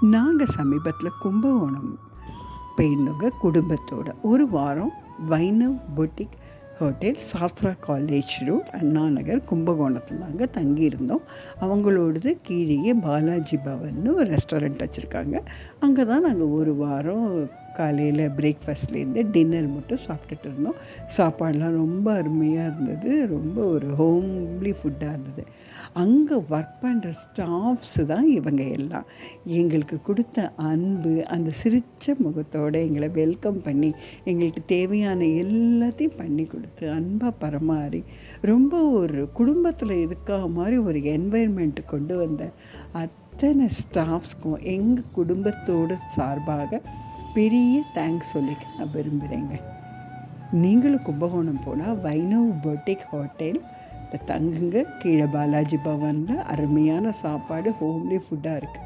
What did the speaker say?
நாங்கள் சமீபத்தில் கும்பகோணம் போயிருந்தோங்க குடும்பத்தோட. ஒரு வாரம் வைணவ் boutique hotel, Sastra college road, Anna Nagar, கும்பகோணத்தில் நாங்கள் தங்கியிருந்தோம். அவங்களோடது கீழேயே பாலாஜி பவன்னு ஒரு ரெஸ்டாரண்ட் வச்சுருக்காங்க. அங்கே தான் நாங்கள் ஒரு வாரம் காலையில் பிரேக்ஃபாஸ்ட்லேருந்து டின்னர் மட்டும் சாப்பிட்டுட்டு இருந்தோம். சாப்பாடெலாம் ரொம்ப அருமையாக இருந்தது. ரொம்ப ஒரு ஹோம்லி ஃபுட்டாக இருந்தது. அங்கே ஒர்க் பண்ணுற ஸ்டாஃப்ஸு தான் இவங்க எல்லாம். எங்களுக்கு கொடுத்த அன்பு, அந்த சிரித்த முகத்தோடு எங்களை வெல்கம் பண்ணி எங்களுக்கு தேவையான எல்லாத்தையும் பண்ணி கொடுத்து அன்பாக பரமாறி ரொம்ப ஒரு குடும்பத்தில் இருக்கா மாதிரி ஒரு என்வைர்மெண்ட்டு கொண்டு வந்த அத்தனை ஸ்டாஃப்ஸ்க்கும் எங்கள் குடும்பத்தோடு சார்பாக பெரிய தேங்க்ஸ் சொல்லிக்க நான் விரும்புகிறேங்க. நீங்களும் கும்பகோணம் போனால் வைணவ் பொட்டிக் ஹோட்டல் தங்குங்க. கீழே பாலாஜி பவனில் அருமையான சாப்பாடு, ஹோம்லி ஃபுட்டாக இருக்குது.